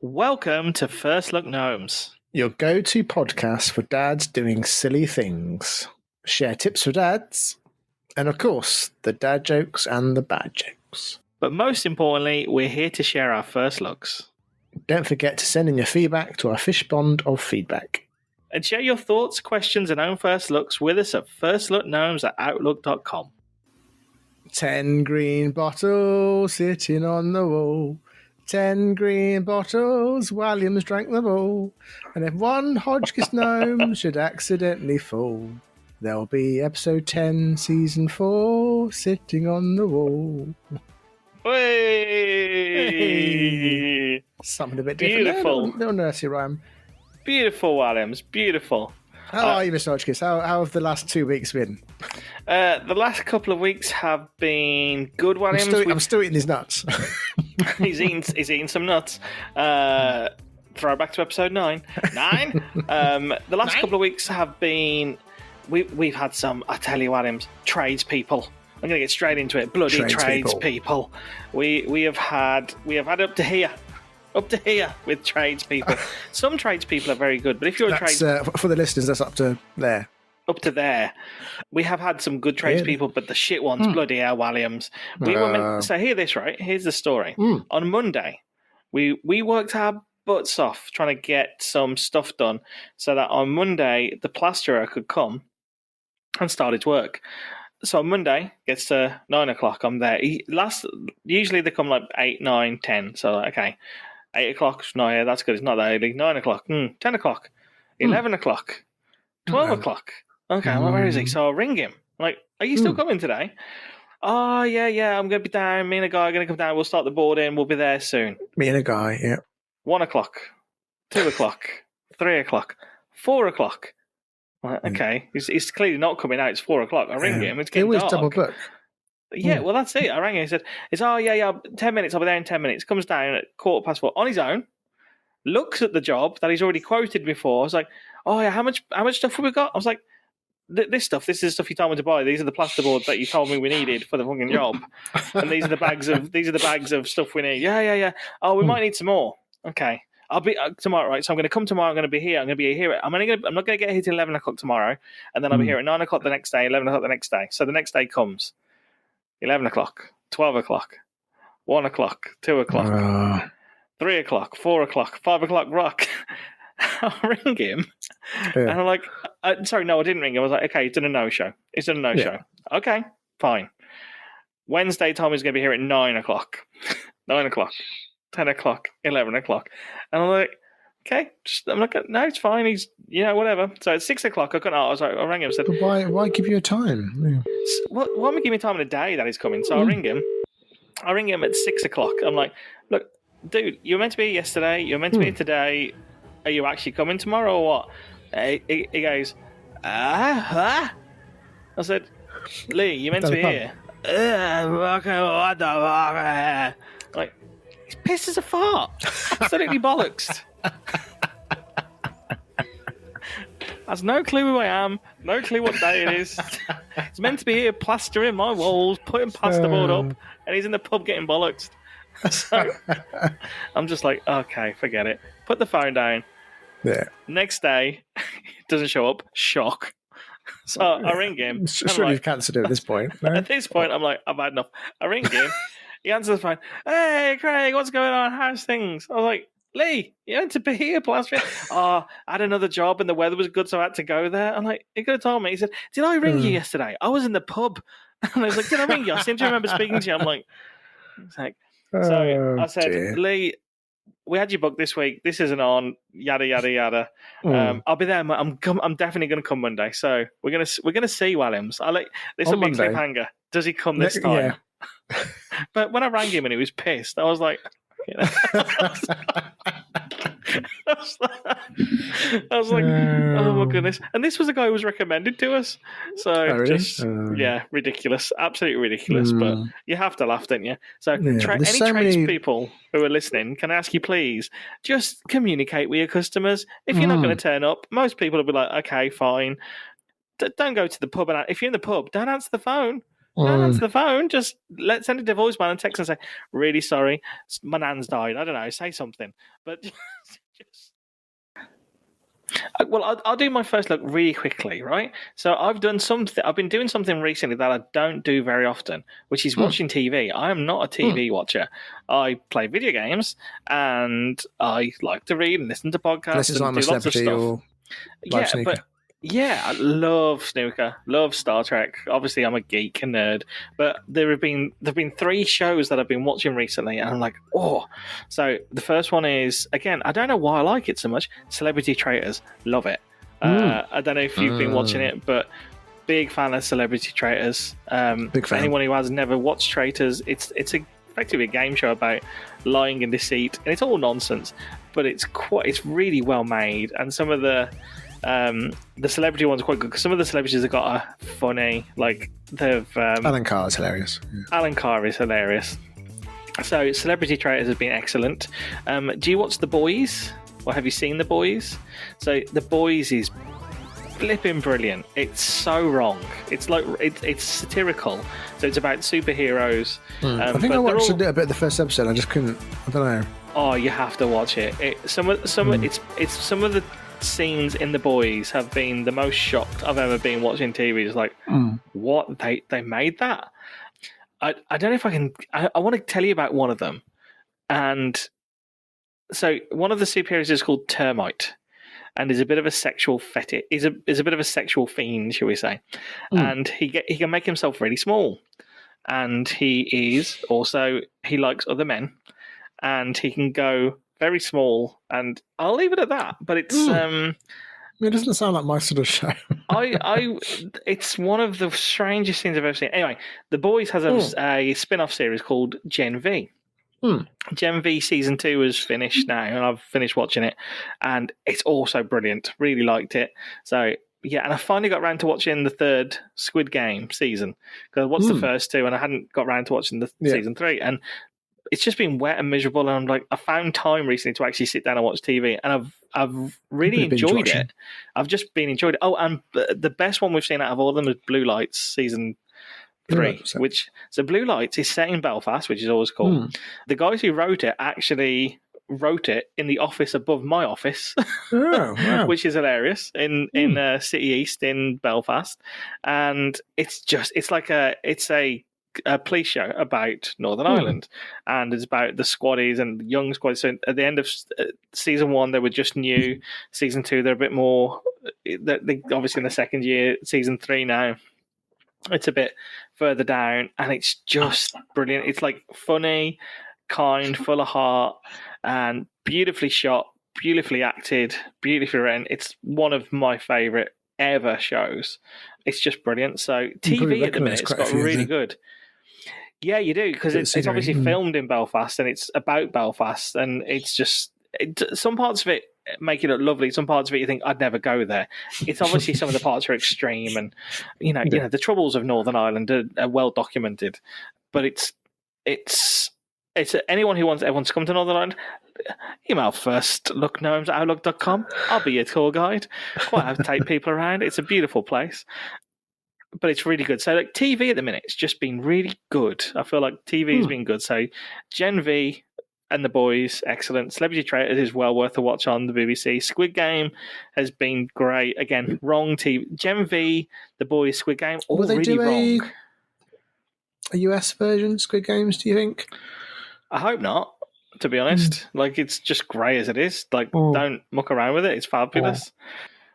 Welcome to First Look Gnomes. Your go-to podcast for dads doing silly things. Share tips for dads. And of course, the dad jokes and the bad jokes. But most importantly, we're here to share our first looks. Don't forget to send in your feedback to our fish pond of feedback. And share your thoughts, questions, and own first looks with us at firstlookgnomes@outlook.com. 10 green bottles sitting on the wall. 10 green bottles, Williams drank them all. And if one Hodgkiss gnome should accidentally fall, there'll be episode 10, season 4, sitting on the wall. Hey! Something a bit different. Beautiful. Little nursery rhyme. Beautiful, Williams. Beautiful. How are you, Mr. Hodgkiss? How have the last 2 weeks been? The last couple of weeks have been good, Williams. I'm still eating these nuts. He's eating some nuts. Throwback to episode 9. The last couple of weeks have been... We've had some, I tell you, Williams, tradespeople. I'm going to get straight into it. Bloody tradespeople. We have had up to here. Up to here with tradespeople. Some tradespeople are very good, but if you're for the listeners, that's up to there. Up to there. We have had some good tradespeople, but the shit ones, bloody hell, Williams. So hear this, right? Here's the story. On Monday, we worked our butts off trying to get some stuff done so that on Monday, the plasterer could come and start his work. So on Monday, gets to 9 o'clock, I'm there. Usually they come like 8, 9, 10. So, okay. 8 o'clock, no, yeah, that's good. It's not that early. 9 o'clock, 10 o'clock, 11 o'clock, 12 o'clock. Okay, well, where is he? So I'll ring him. I'm like, are you still coming today? Oh, yeah, I'm going to be down. Me and a guy are going to come down. We'll start the board in. We'll be there soon. Me and a guy, yeah. 1 o'clock, 2 o'clock, 3 o'clock, 4 o'clock. Like, okay, he's clearly not coming out. It's 4 o'clock. I ring him. It's getting dark. Double book. Yeah, well, that's it. I rang him. He said, "Oh, yeah, 10 minutes. I'll be there in 10 minutes." Comes down at 4:15 on his own, looks at the job that he's already quoted before. I was like, "Oh, yeah, how much stuff have we got?" I was like, this is the stuff you told me to buy. These are the plasterboards that you told me we needed for the fucking job. And these are the bags of stuff we need. Yeah. Oh, we might need some more. Okay. I'll be tomorrow, right? So I'm going to come tomorrow. I'm going to be here. I'm not going to get here till 11 o'clock tomorrow. And then I'll be here at 9 o'clock the next day, 11 o'clock the next day. So the next day comes 11 o'clock, 12 o'clock, 1 o'clock, 2 o'clock, 3 o'clock, 4 o'clock, 5 o'clock rock. I'll ring him. Yeah. And I'm like, sorry, no, I didn't ring him. I was like, okay, he's done a no-show. Okay, fine. Wednesday, Tom is going to be here at 9 o'clock. 9 o'clock, 10 o'clock, 11 o'clock. And I'm like, okay, I'm like, no, it's fine. He's, whatever. So at 6 o'clock, I rang him and said, but why give you a time? Yeah. Why am I giving a time in a day that he's coming? So I ring him. I ring him at 6 o'clock. I'm like, look, dude, you were meant to be here yesterday. You're meant to be here today. Are you actually coming tomorrow or what? He goes, I said, Lee, you're meant to be here. Like, he's pissed as a fart. Absolutely bollocks. Has no clue who I am, no clue what day it is. He's meant to be here plastering my walls, putting plasterboard up, and he's in the pub getting bollocked. So I'm just like, okay, forget it. Put the phone down. Yeah. Next day, doesn't show up. Shock. So I ring him. Surely you've cancelled it at this point. No? At this point, I'm like, I've had enough. I ring him. He answers the phone. Hey, Craig, what's going on? How's things? I was like, Lee, you had to be here plastering. I had another job and the weather was good, so I had to go there. I'm like, he could have told me. He said, did I ring you yesterday? I was in the pub. And I was like, did I ring you? I seem to remember speaking to you. I'm like, so I said, dear. Lee, we had you booked this week. This isn't on. Yada yada yada. I'll be there. I'm definitely going to come Monday. So we're gonna see Williams. This will be a cliffhanger. Does he come this time? Yeah. But when I rang him and he was pissed, I was like, I was like, oh my goodness. And this was a guy who was recommended to us. So ridiculous. Absolutely ridiculous. But you have to laugh, don't you? So any tradespeople who are listening, can I ask you please, just communicate with your customers. If you're not going to turn up, most people will be like, okay, fine. Don't go to the pub. And if you're in the pub, don't answer the phone. Don't answer the phone. Just send it to voicemail and text and say, "Really sorry, my nan's died." I don't know. Say something, but just. Well, I'll do my first look really quickly, right? So I've done something. I've been doing something recently that I don't do very often, which is watching TV. I am not a TV watcher. I play video games and I like to read and listen to podcasts and do lots of stuff. I love snooker, love Star Trek. Obviously, I'm a geek and nerd, but there've been 3 shows that I've been watching recently, and I'm like, oh. So the first one is, again, I don't know why I like it so much. Celebrity Traitors, love it. I don't know if you've been watching it, but big fan of Celebrity Traitors. Big fan. Anyone who has never watched Traitors, it's effectively a game show about lying and deceit, and it's all nonsense, but it's really well made, and some of the celebrity ones are quite good because some of the celebrities have got a funny, like Alan Carr is hilarious. Yeah. Alan Carr is hilarious. So Celebrity Traitors has been excellent. Do you watch The Boys, or have you seen The Boys? So The Boys is flipping brilliant. It's so wrong. It's like it's satirical. So it's about superheroes. I think I watched a bit of the first episode. I just couldn't. I don't know. Oh, you have to watch it. It's some of the scenes in The Boys have been the most shocked I've ever been watching TV. It's like, what? They made that? I don't know if I can. I want to tell you about one of them. And so one of the superheroes is called Termite, and is a bit of a sexual fetish. Is a bit of a sexual fiend, shall we say? And he can make himself really small, and he likes other men, and he can go very small, and I'll leave it at that. But it's it doesn't sound like my sort of show. It's one of the strangest things I've ever seen. Anyway, The Boys has a spin-off series called Gen V. Gen V season 2 is finished now, and I've finished watching it, and it's also brilliant. Really liked it. So yeah, and I finally got around to watching the 3rd Squid Game season, because I watched the first 2 and I hadn't got around to watching the season 3, and it's just been wet and miserable, and I'm like, I found time recently to actually sit down and watch TV, and I've really enjoyed it. I've just been enjoyed it. Oh, and the best one we've seen out of all of them is Blue Lights season 3, so Blue Lights is set in Belfast, which is always cool. The guys who wrote it actually wrote it in the office above my office, which is hilarious, in City East in Belfast, and it's a police show about Northern Ireland, and it's about the squaddies and young squaddies. So at the end of season 1, they were just new. Season 2, they're a bit more. They obviously in the second year. Season 3 now, it's a bit further down, and it's just brilliant. It's like funny, kind, full of heart, and beautifully shot, beautifully acted, beautifully written. It's one of my favourite ever shows. It's just brilliant. So TV at the minute, it's got really good. Yeah, you do, because it's obviously filmed in Belfast, and it's about Belfast, and it's just some parts of it make it look lovely. Some parts of it you think I'd never go there. It's obviously some of the parts are extreme, and you know the troubles of Northern Ireland are well documented. But it's anyone who wants everyone to come to Northern Ireland, email First Look Gnomes at outlook.com. I'll be your tour guide. Quite have to take people around. It's a beautiful place. But it's really good. So like TV at the minute, it's just been really good. I feel like TV has been good. So Gen V and The Boys, excellent. Celebrity Traitors is well worth a watch on the BBC. Squid Game has been great. Again, wrong TV. Gen V, The Boys, Squid Game, all really wrong. A US version Squid Games, do you think? I hope not, to be honest. Like, it's just grey as it is. Like, don't muck around with it. It's fabulous.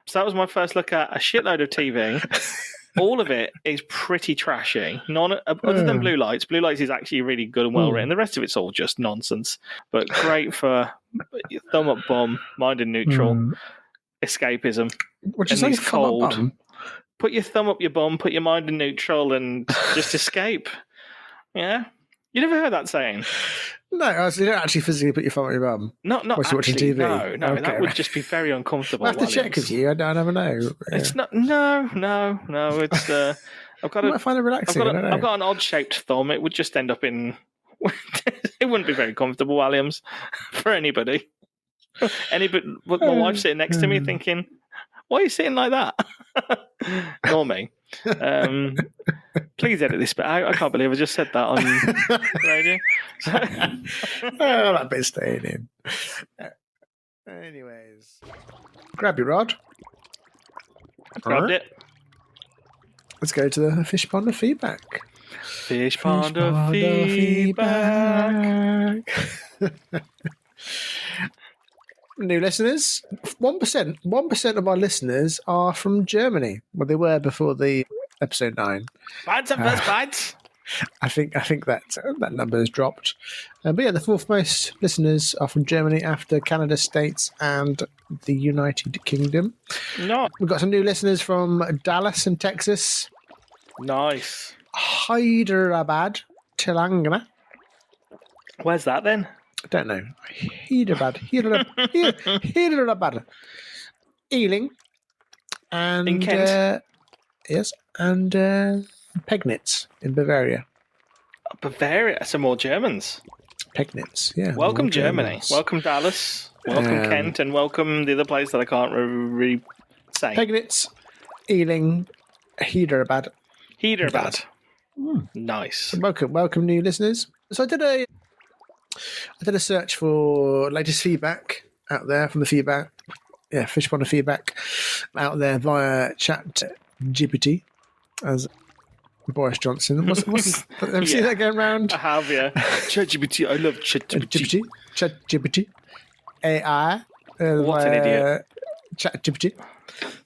So that was my first look at a shitload of TV. All of it is pretty trashy. Other than Blue Lights. Blue Lights is actually really good and well written. The rest of it's all just nonsense. But great for thumb up bum, mind and neutral, escapism. What you say? Cold. Put your thumb up your bum, put your mind in neutral, and just escape. Yeah? You never heard that saying? No, so you don't actually physically put your phone on your bum. Not actually, watching TV. No, okay, that would just be very uncomfortable. I have to check with you. I never know. It's not. No. It's. I've got. I find it relaxing. I've got an odd-shaped thumb. It would just end up in. It wouldn't be very comfortable, Williams, for anybody. My wife's sitting next to me, thinking, "Why are you sitting like that?" Nor me. Please edit this bit. I can't believe I just said that on radio. Oh, that bit's staying in. Anyways, grab your rod. Grabbed it. Let's go to the fish pond of feedback. Fish pond of feedback. New listeners, 1% of our listeners are from Germany. Well, they were before the episode 9. Bites and first bites. I think that number has dropped. But yeah, the fourth most listeners are from Germany after Canada, States, and the United Kingdom. No. We've got some new listeners from Dallas in Texas. Nice. Hyderabad, Telangana. Where's that then? I don't know. Hyderabad. Ealing. And, In Kent? Yes. And Pegnitz in Bavaria. Bavaria. Some more Germans. Pegnitz, yeah. Welcome, Germany. Germans. Welcome, Dallas. Welcome, Kent. And welcome the other place that I can't really say. Pegnitz, Ealing, Hyderabad. Hyderabad. Nice. Welcome, new listeners. So I did a search for latest feedback out there from the feedback. Yeah, fish pond of feedback out there via chat GPT as Boris Johnson. Have you seen that going around? I have, yeah. ChatGPT. I love ChatGPT. ChatGPT. AI. What an idiot. ChatGPT.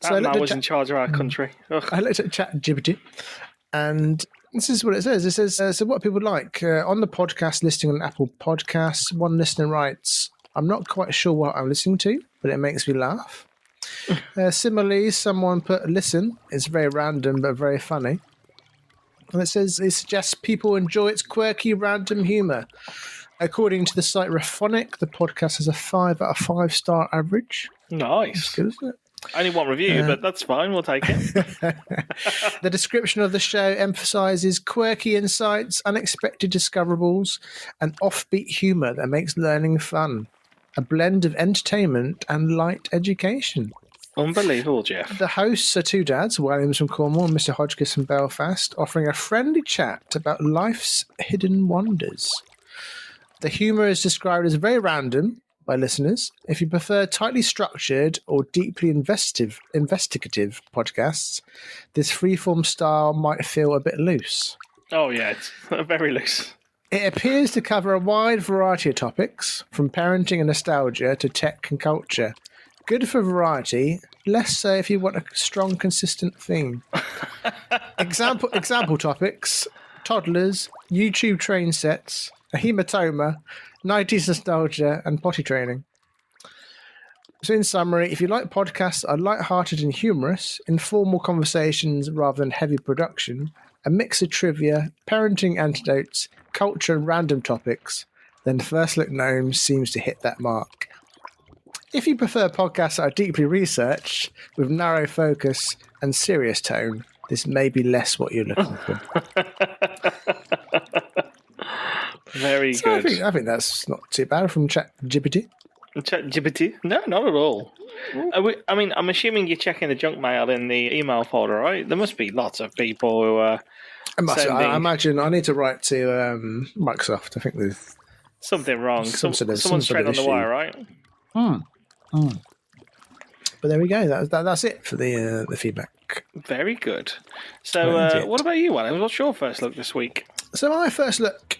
That man was in charge of our country. Ugh. I looked at ChatGPT, and this is what it says. It says, so what people like on the podcast listing on Apple Podcasts, one listener writes, I'm not quite sure what I'm listening to, but it makes me laugh. Similarly, someone put, listen, it's very random but very funny. And it says, it suggests people enjoy its quirky, random humour. According to the site Raphonic, the podcast has a 5 out of 5 star average. Nice. That's good, isn't it? Only one review, but that's fine. We'll take it. The description of the show emphasises quirky insights, unexpected discoverables, and offbeat humour that makes learning fun. A blend of entertainment and light education. Unbelievable, Jeff. The hosts are two dads, Williams from Cornwall and Mr. Hodgkiss from Belfast, offering a friendly chat about life's hidden wonders. The humour is described as very random by listeners. If you prefer tightly structured or deeply investigative podcasts, this freeform style might feel a bit loose. Oh, yeah, it's very loose. It appears to cover a wide variety of topics, from parenting and nostalgia to tech and culture. Good for variety, less so if you want a strong, consistent theme. Example topics, toddlers, YouTube train sets, a hematoma, 90s nostalgia, and potty training. So in summary, if you like podcasts that are light-hearted and humorous, informal conversations rather than heavy production, a mix of trivia, parenting anecdotes, culture and random topics, then First Look Gnomes seems to hit that mark. If you prefer podcasts that are deeply researched, with narrow focus and serious tone, this may be less what you're looking for. Very good. I think that's not too bad from ChatGPT. ChatGPT? No, not at all. I'm assuming you're checking the junk mail in the email folder, right? There must be lots of people who are I imagine I need to write to Microsoft. I think there's something wrong. Someone's tread on the issue. wire, right? But there we go. That's it for the feedback. Very good. So, what about you, Alan? What's your first look this week? So my first look,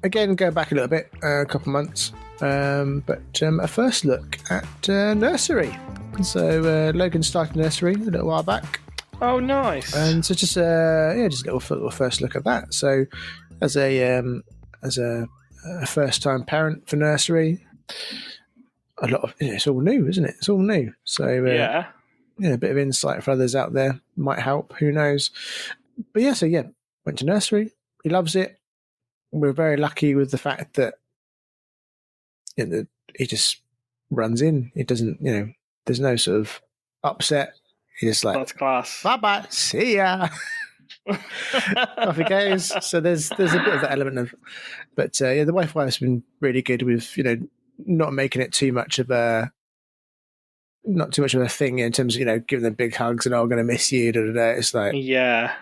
again, go back a little bit, a couple of months, but a first look at Nursery. So Logan started Nursery a little while back. Oh, nice! And so just a little first look at that. So as a first time parent for Nursery, a lot of it's all new, isn't it? It's all new. So a bit of insight for others out there might help. Who knows? But went to Nursery. He loves it. We're very lucky with the fact that he just runs in. It doesn't, there's no sort of upset. He just like, that's class. Bye-bye. See ya. Off he goes. So there's a bit of that element of, but the wife's been really good with, not making it too much of a not too much of a thing in terms of giving them big hugs and I'm going to miss you. Da, da, da. It's like Yeah.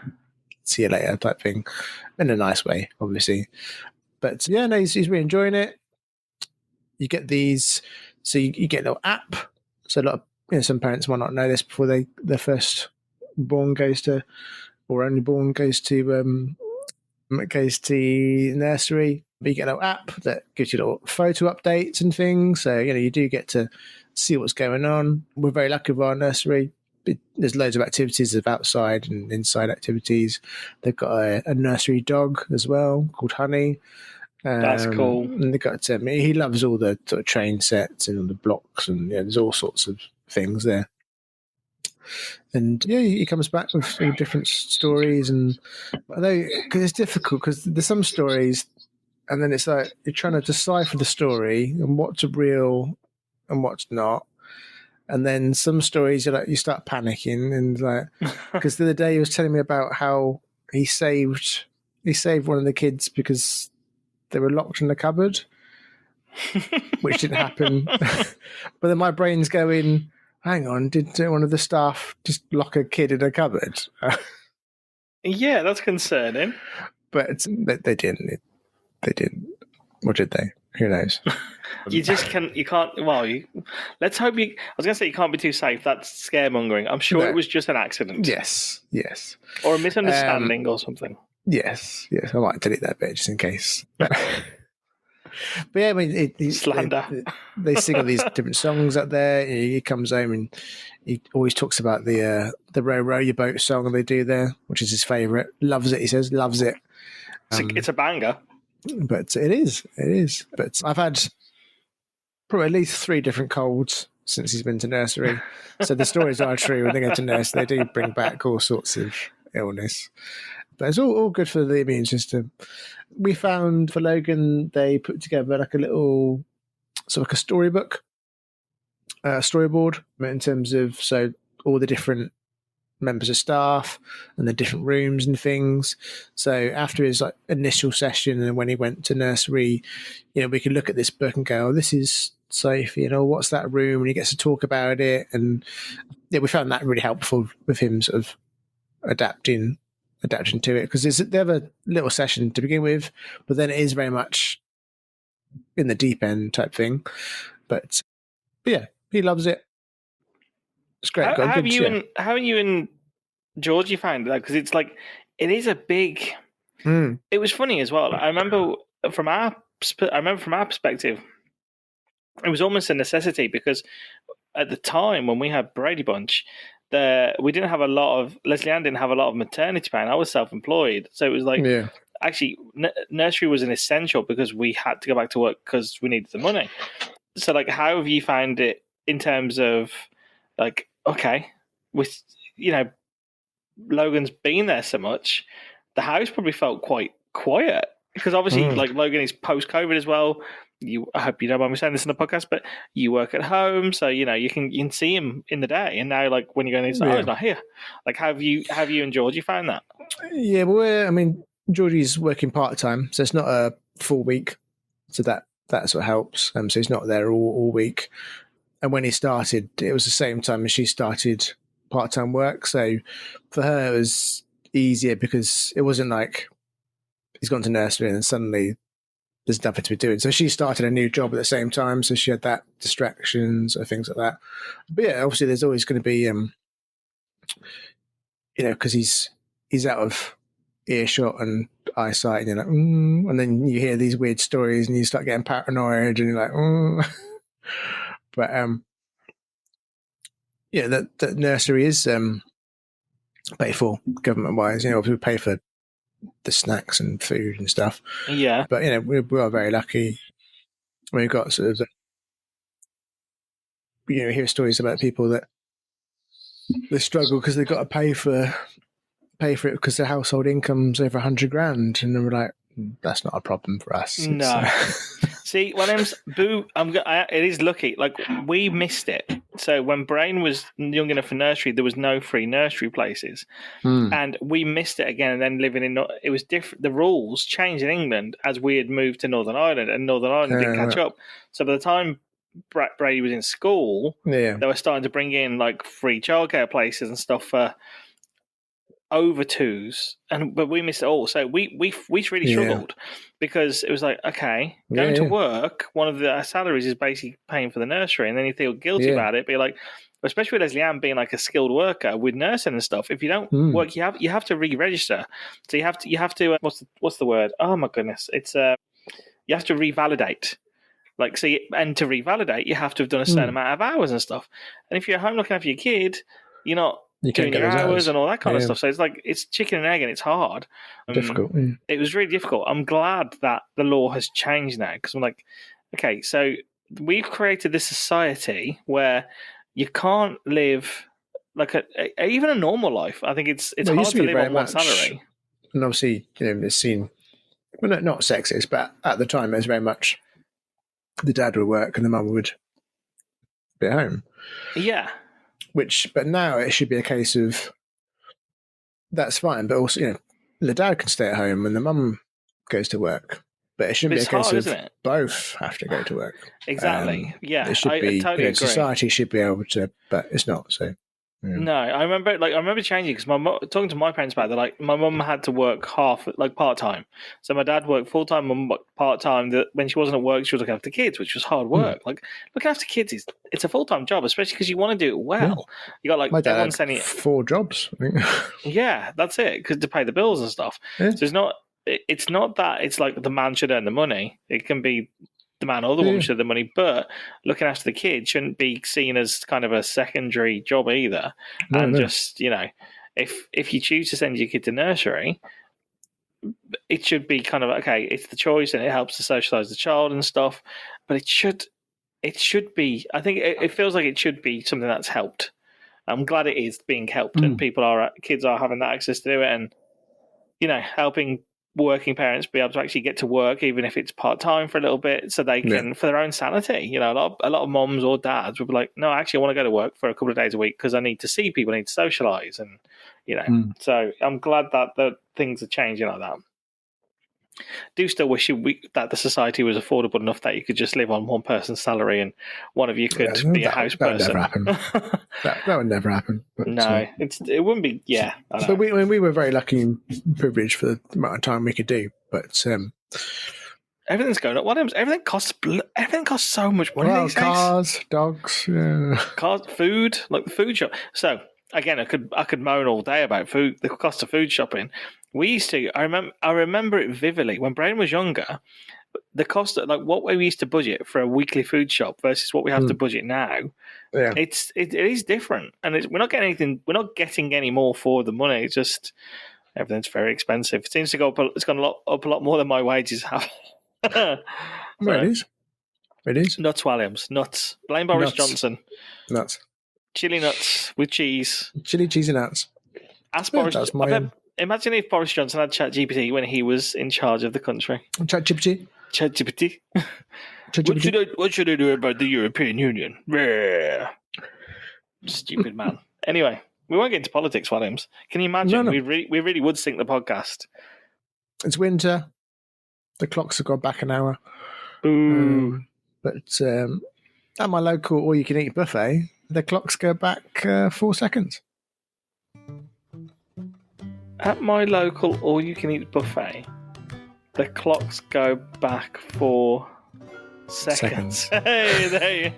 see you later type thing, in a nice way, obviously. But yeah, no, he's really enjoying it. You get these, so you get a little app. So a lot of some parents might not know this before their first born goes to, or only born goes to nursery. But you get a little app that gives you little photo updates and things. So you do get to see what's going on. We're very lucky with our nursery. There's loads of activities of outside and inside activities. They've got a nursery dog as well called Honey. That's cool. And they got he loves all the sort of train sets and all the blocks, and there's all sorts of things there. And he comes back with all different stories, and although because it's difficult because there's some stories, and then it's like you're trying to decipher the story and what's real and what's not. And then some stories you start panicking, and because the other day he was telling me about how he saved one of the kids because they were locked in the cupboard, which didn't happen. But then my brain's going, hang on, did one of the staff just lock a kid in a cupboard? Yeah, that's concerning. But they didn't. They didn't. Or did they? Who knows? You can't. Well, let's hope you. I was going to say you can't be too safe. That's scaremongering. I'm sure it was just an accident. Yes. Or a misunderstanding or something. Yes. I might delete that bit just in case. But yeah, I mean, slander. They sing all these different songs up there. He comes home and he always talks about the Row Row Your Boat song they do there, which is his favourite. Loves it, he says. Loves it. It's a banger. But it is. But I've had probably at least 3 different colds since he's been to nursery. So the stories are true. When they go to nursery, they do bring back all sorts of illness. But it's all good for the immune system. We found for Logan, they put together like a little, sort of like a storyboard in terms of all the different members of staff and the different rooms and things. So after his initial session and when he went to nursery, we could look at this book and go, oh, this is Sophie, what's that room? And he gets to talk about it. And we found that really helpful with him sort of adapting to it, because they have a little session to begin with, but then it is very much in the deep end type thing. But yeah, he loves it. It's great. How have you and Georgie found that? Because it's it is a big. It was funny as well. I remember from our perspective, it was almost a necessity because at the time when we had Brady Bunch, we didn't have a lot of Leslie Ann didn't have a lot of maternity pay. I was self-employed, so it was actually nursery was an essential because we had to go back to work because we needed the money. So how have you found it in terms of okay, with Logan's been there so much, the house probably felt quite quiet because obviously Logan is post-COVID as well. I hope you don't mind me saying this in the podcast, but you work at home, so you can see him in the day. And now, when you're going, he's not here. Have you and Georgie found that? Yeah, well, Georgie's working part time, so it's not a full week, so that sort of helps. So he's not there all week. And when he started, it was the same time as she started part time work. So for her, it was easier because it wasn't like he's gone to nursery and then suddenly there's nothing to be doing. So she started a new job at the same time, so she had that distractions or things like that. But yeah, obviously there's always going to be, because he's out of earshot and eyesight, and you're like, and then you hear these weird stories and you start getting paranoid, and you're like, But that nursery is paid for government-wise. We pay for the snacks and food and stuff. Yeah. But we are very lucky. We've got sort of hear stories about people that they struggle because they've got to pay for it because their household income's over $100,000, and then we're like, that's not a problem for us. No. See, it is lucky. We missed it. So when Brain was young enough for nursery, there was no free nursery places, and we missed it again. And then it was different. The rules changed in England as we had moved to Northern Ireland, and Northern Ireland didn't catch up. So by the time Brady was in school, Yeah. they were starting to bring in like free childcare places and stuff for over twos, but we missed it all. So we really struggled because it was like, okay, going to work, one of the salaries is basically paying for the nursery, and then you feel guilty about it. But like, especially with Leslie Ann being like a skilled worker with nursing and stuff, if you don't work, you have to re-register. So you have to what's the word? Oh my goodness, it's you have to revalidate. Like, so and to revalidate, you have to have done a certain amount of hours and stuff. And if you're at home looking after your kid, you're not doing your hours and all that kind of stuff. So it's like, it's chicken and egg, and it's hard. Difficult. It was really difficult. I'm glad that the law has changed now, because I'm like, okay, so we've created this society where you can't live like even a normal life. I think it's hard to live on one salary. And obviously, it's seen, well, not sexist, but at the time it was very much the dad would work and the mum would be at home. Yeah. But now it should be a case of that's fine, but also, the dad can stay at home and the mum goes to work. But it shouldn't be a case of both have to go to work. Exactly. It should be, totally agree. Society should be able to, but it's not. So. Yeah. No, I remember changing, because talking to my parents about it, like my mum had to work part time. So my dad worked full time, mum worked part time. When she wasn't at work, she was looking after kids, which was hard work. Like looking after kids it's a full time job, especially because you want to do it well. You got like my dad had 4 jobs. I think. Yeah, that's it, because to pay the bills and stuff. Yeah. So it's not that it's like the man should earn the money. It can be the man or the woman should have the money, but looking after the kid shouldn't be seen as kind of a secondary job either. Just, if you choose to send your kid to nursery, it should be kind of, okay, it's the choice and it helps to socialise the child and stuff, but it should be, I think it feels like it should be something that's helped. I'm glad it is being helped and kids are having that access to do it, and, helping working parents be able to actually get to work, even if it's part-time for a little bit, so they can, for their own sanity. A lot of moms or dads would be like, no, actually I want to go to work for a couple of days a week because I need to see people, I need to socialise, and so I'm glad that the things are changing like that. Do still wish that the society was affordable enough that you could just live on one person's salary and one of you could be a house person. That would never happen. that would never happen. But, no, it wouldn't be. Yeah, but we were very lucky and privileged for the amount of time we could do. But everything's going up. Everything costs so much money these days. Cars, dogs, cars, food, like the food shop. So again, I could moan all day about food, the cost of food shopping. We used to. I remember it vividly when Braden was younger. The cost of what we used to budget for a weekly food shop versus what we have to budget now. Yeah, it is different, and we're not getting anything. We're not getting any more for the money. It's just everything's very expensive. It seems to go up. It's gone up a lot more than my wages have. Well, it is. It is. Nuts, Williams. Nuts. Blame Boris Johnson. Nuts. Chili nuts with cheese. Chili, cheese, and nuts. Ask Boris. Imagine if Boris Johnson had ChatGPT when he was in charge of the country. ChatGPT. What should I do about the European Union? Stupid man. Anyway, we won't get into politics, Williams. Can you imagine? No. We really would sink the podcast. It's winter. The clocks have gone back an hour. But at my local all-you-can-eat buffet, the clocks go back 4 seconds. At my local all-you-can-eat buffet, the clocks go back 4 seconds. Hey, there you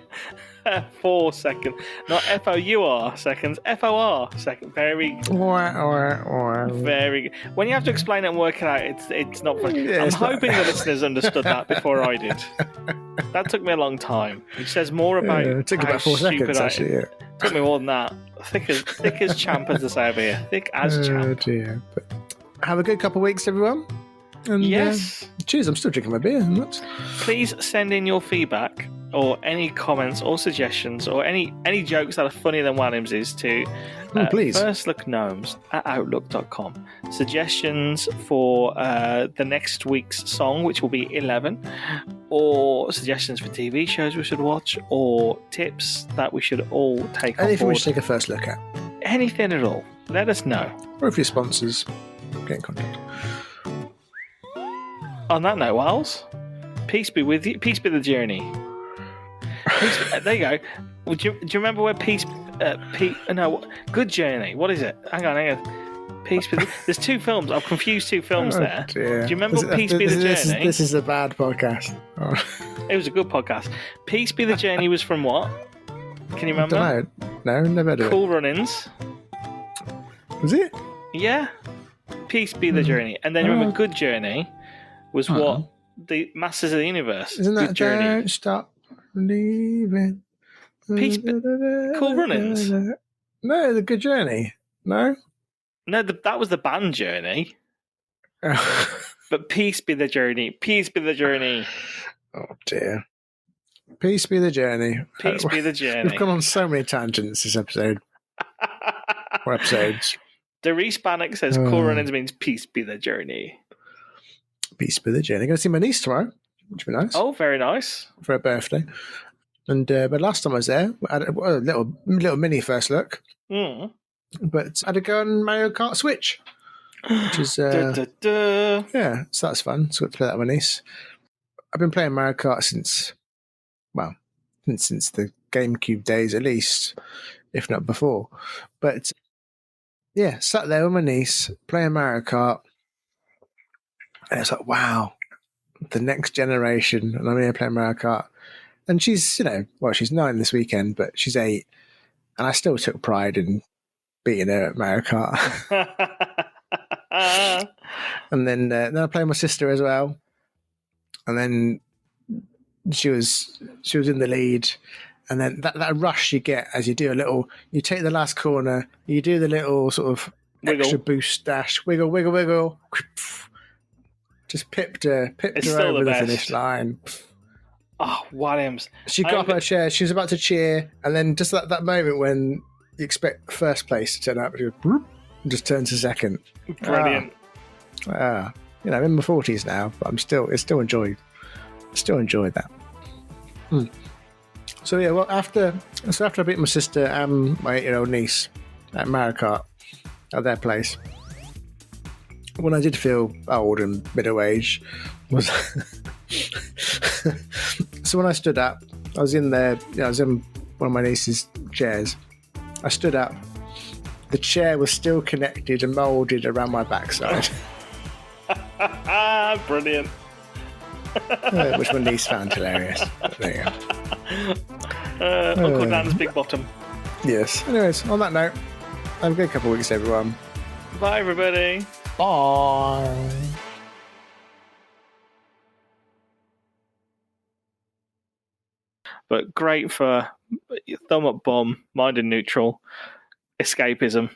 4 seconds. Not FOUR seconds, FOR second. Very good. When you have to explain it and work it out, it's not funny. Yeah, I'm hoping the listeners understood that before I did. That took me a long time. Which says more about it took about 4 seconds, actually. Yeah. It took me more than that. Thick as champ, as they say over here. Thick as champ. Oh dear. But have a good couple of weeks, everyone. And, yes. Cheers, I'm still drinking my beer. Please send in your feedback or any comments or suggestions or any jokes that are funnier than Williams' to please. First Look Gnomes at outlook.com. Suggestions for the next week's song, which will be 11, or suggestions for TV shows we should watch, or tips that we should all take on board. Anything we should take a first look at. Anything at all. Let us know. Or if you're sponsors, get in contact. On that note, Wiles, peace be with you. Peace be the journey. There you go. Do you remember where Good Journey? What is it? Hang on. Peace be. There's two films. I've confused two films there. Dear. Do you remember Peace Be the Journey? This is a bad podcast. Oh. It was a good podcast. Peace Be the Journey was from what? Can you remember? I don't know. No, never did. Cool Runnings. Was it? Yeah. Peace Be the Journey. And then you remember Good Journey was what? The Masters of the Universe. Isn't that Good Journey? Don't Stop Believing? Cool Runnings? No, the Good Journey. No? No, that was the band Journey. But Peace Be the Journey. Peace Be the Journey. Oh, dear. Peace be the journey. Peace be the journey. We've gone on so many tangents this episode. Or episodes. Darice Bannock says Cool Runnings means peace be the journey. Peace be the journey. I'm going to see my niece tomorrow, which will be nice. Oh, very nice. For her birthday. And but last time I was there, I had a little mini first look. Mm. But I had to go on Mario Kart Switch. Which is yeah, so that's fun. So I got to play that with my niece. I've been playing Mario Kart since the GameCube days at least, if not before. But yeah, sat there with my niece playing Mario Kart, and it's like, wow, the next generation, and I'm here playing Mario Kart. And she's, she's 9 this weekend, but she's 8, and I still took pride in beating her at Mario Kart. And then I played my sister as well, and then she was in the lead, and then that rush you get as you you take the last corner, you do the little sort of wiggle. Extra boost dash, wiggle, just pipped her over the finish line. Oh, Williams! She got up her chair, she was about to cheer, and then just that moment when you expect first place to turn up, and just turns to second. Brilliant. I'm in my 40s now, but I still enjoy that. So yeah, well after I beat my sister and my 8-year-old niece at Mario Kart at their place, when I did feel old and middle age was so when I stood up, I was in there, I was in one of my niece's chairs. I stood up, the chair was still connected and moulded around my backside. Brilliant. Which my niece found hilarious. There you go. Uncle Dan's big bottom. Yes. Anyways, on that note, have a good couple of weeks, everyone. Bye, everybody. Bye. But great for thumb up bum, mind and neutral, escapism.